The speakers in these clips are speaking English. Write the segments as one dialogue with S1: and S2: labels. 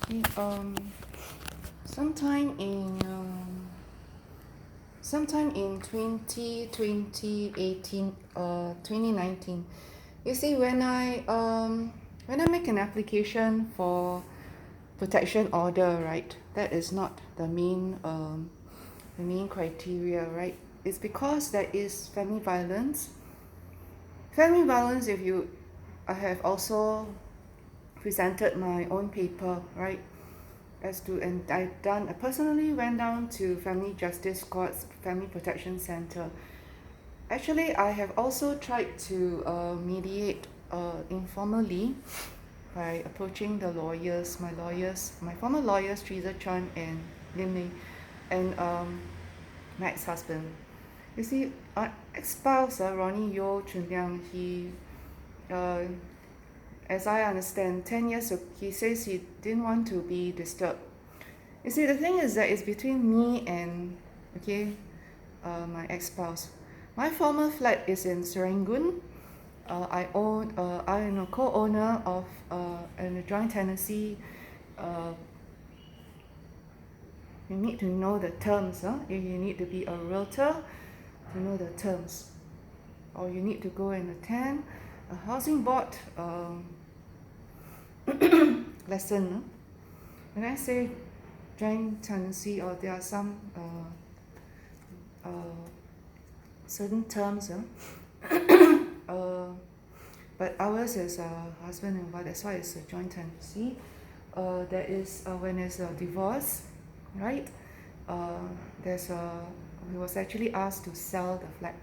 S1: Okay, sometime in um, sometime in 2019. You see, when I make an application for protection order, right? That is not the main criteria, right? It's because there is family violence. Family violence. If you, I have also presented my own paper, right? As to and I personally went down to Family Justice Courts Family Protection Center. Actually, I have also tried to mediate informally by approaching the my former lawyers, Teresa Chan and Lim Lee, and my ex-husband. You see, ex-spouse Ronnie Yeo Chun Liang, uh, as I understand, 10 years ago, he says he didn't want to be disturbed. You see, the thing is that it's between me and, my ex-spouse. My former flat is in Serangoon. I am a co-owner of in a joint tenancy. Uh, you need to know the terms. You need to be a realtor to know the terms. Or you need to go and attend a housing board lesson. When I say joint tenancy, or there are some certain terms, but ours is husband and wife, that's why it's a joint tenancy. There is when there's a divorce, right? Uh, there's a we was actually asked to sell the flat.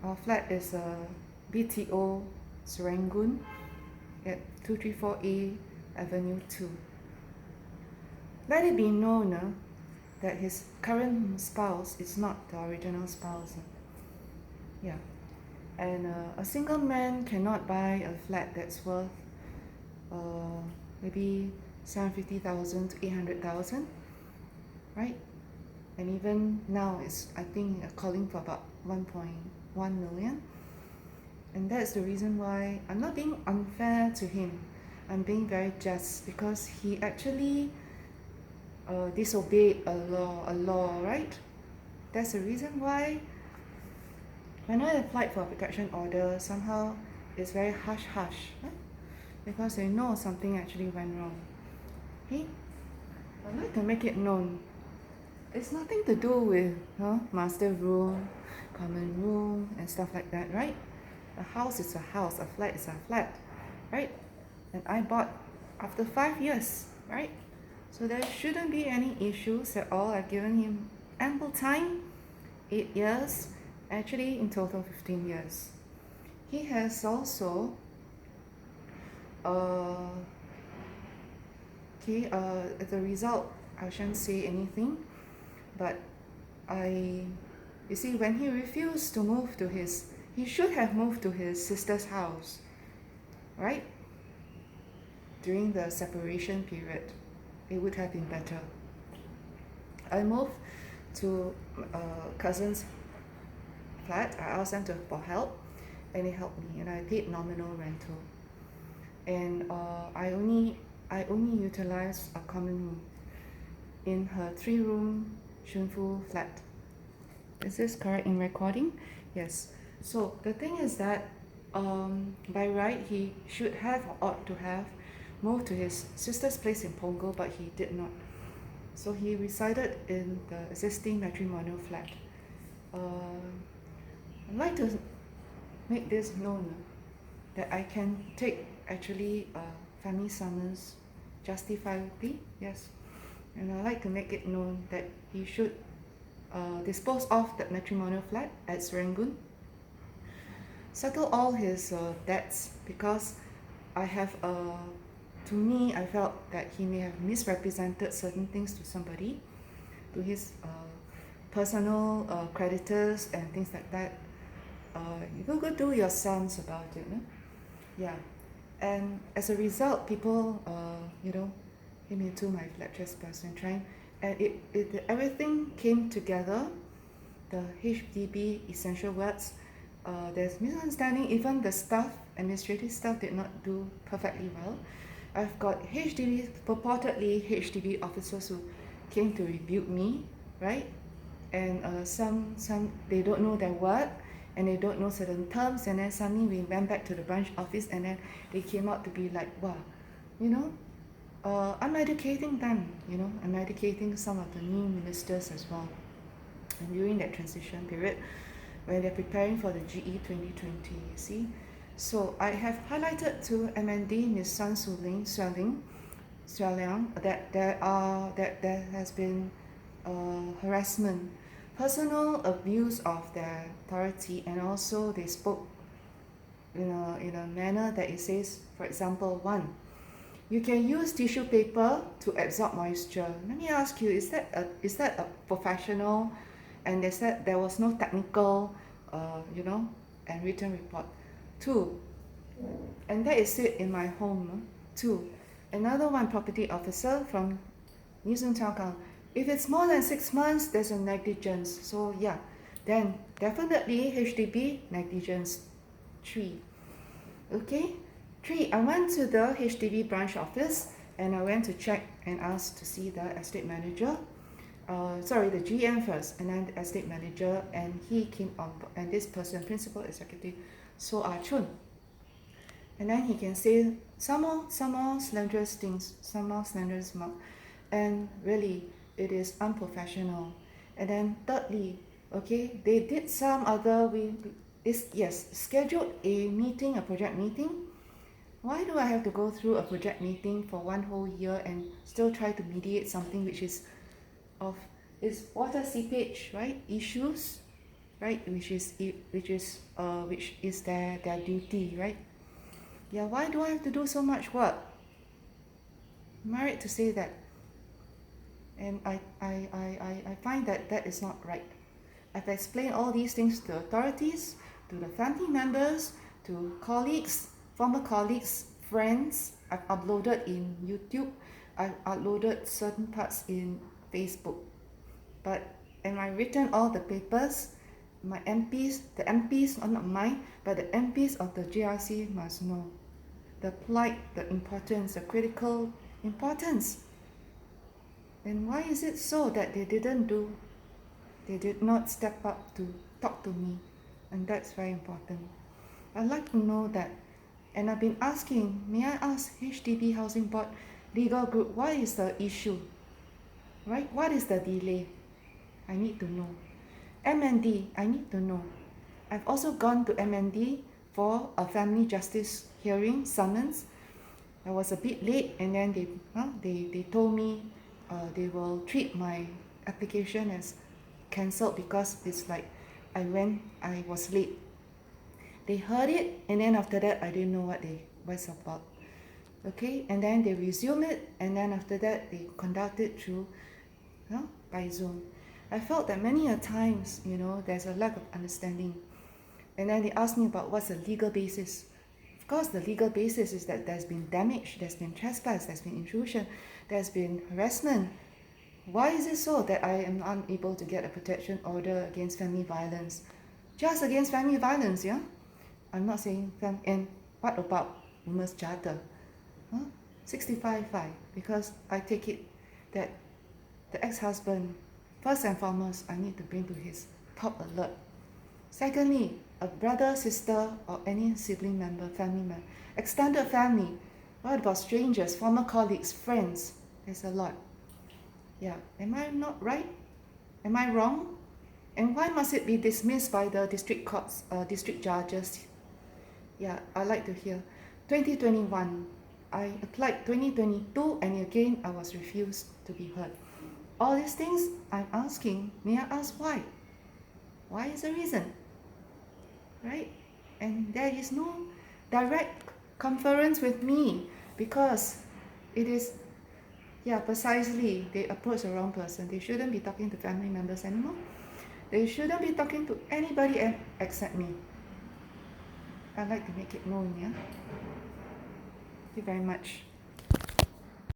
S1: Our flat is a BTO Serangoon at 234A Avenue 2. Let it be known that his current spouse is not the original spouse. Yeah. And a single man cannot buy a flat that's worth maybe 750,000 to 800,000, right? And even now it's, I think, calling for about 1.1 million. And that's the reason why I'm not being unfair to him. I'm being very just because he actually disobeyed a law, right? That's the reason why when I applied for a protection order, somehow it's very hush-hush, right? Because they know something actually went wrong. Okay? I'd like to make it known. It's nothing to do with master room, common room, and stuff like that, right? A house is a house, a flat is a flat, right? And I bought after 5 years, right? So there shouldn't be any issues at all. I've given him ample time, 8 years, actually in total 15 years. He has also as a result, I shan't say anything, but you see, when he refused to move to he should have moved to his sister's house, right? During the separation period, it would have been better. I moved to cousin's flat. I asked them for help, and they helped me, and I paid nominal rental. And I only utilized a common room in her 3-room Shunfu flat. Is this correct in recording? Yes. So the thing is that by right he should have or ought to have moved to his sister's place in Punggol, but he did not. So he resided in the existing matrimonial flat. I'd like to make this known that I can take actually family summons justifiably, yes. And I'd like to make it known that he should dispose of that matrimonial flat at Serangoon, settle all his debts, because I have to me, I felt that he may have misrepresented certain things to somebody, to his personal creditors and things like that. You go do your sums about it, no? Yeah. And as a result, people, came into my flat trespassing trying, and everything came together. The HDB essential words. There's misunderstanding. Even the staff, administrative staff, did not do perfectly well. I've got HDB, purportedly HDB officers who came to rebuke me, right? And some they don't know their work and they don't know certain terms, and then suddenly we went back to the branch office and then they came out to be like, wow, you know, I'm educating them, you know, I'm educating some of the new ministers as well. And during that transition period, when they're preparing for the GE 2020, you see. So I have highlighted to MND, Ms. Sun Sueliang, that there has been harassment, personal abuse of their authority, and also they spoke in a manner that it says, for example, one, you can use tissue paper to absorb moisture. Let me ask you, is that a professional, and they said there was no technical, and written report. Two, and that is it in my home. Two, another one, property officer from Nee Soon Town Council. If it's more than 6 months, there's a negligence. So yeah, then definitely HDB negligence. 3. Okay. 3. I went to the HDB branch office and I went to check and asked to see the estate manager. The GM first, and then the estate manager, and he came on, and this person, principal executive, So Ah Chun. And then he can say some more slanderous things, some more slanderous remark, and really it is unprofessional. And then thirdly, okay, they did some other scheduled a meeting, a project meeting. Why do I have to go through a project meeting for 1 whole year and still try to mediate something which is water seepage, right? Issues, right? Which is their duty, right? Yeah, why do I have to do so much work? Am I right to say that? And I find that is not right. I've explained all these things to authorities, to the family members, to colleagues, former colleagues, friends. I've uploaded in YouTube. I've uploaded certain parts in Facebook. But and I written all the papers. My MPs, the MPs, not mine, but the MPs of the GRC must know the plight, the importance, the critical importance. And why is it so that they did not step up to talk to me? And that's very important. I'd like to know that. And I've been asking, may I ask HDB Housing Board Legal Group, what is the issue? Right? What is the delay? I need to know. MND, I need to know. I've also gone to MND for a family justice hearing summons. I was a bit late, and then they told me they will treat my application as cancelled because it's like I was late. They heard it, and then after that I didn't know what it's about. Okay, and then they resume it, and then after that they conduct it through by Zoom. I felt that many a times, there's a lack of understanding. And then they asked me about what's the legal basis. Of course, the legal basis is that there's been damage, there's been trespass, there's been intrusion, there's been harassment. Why is it so that I am unable to get a protection order against family violence? Just against family violence, yeah? I'm not saying and what about Women's Charter? 65.5, because I take it that the ex-husband, first and foremost, I need to bring to his top alert. Secondly, a brother, sister, or any sibling member, family member, extended family. What about strangers, former colleagues, friends? There's a lot. Yeah, am I not right? Am I wrong? And why must it be dismissed by the district courts, district judges? Yeah, I'd like to hear. 2021, I applied 2022, and again I was refused to be heard. All these things I'm asking, may I ask why? Why is the reason? Right? And there is no direct conference with me because it is, precisely, they approach the wrong person. They shouldn't be talking to family members anymore. They shouldn't be talking to anybody except me. I'd like to make it known, yeah? Thank you very much.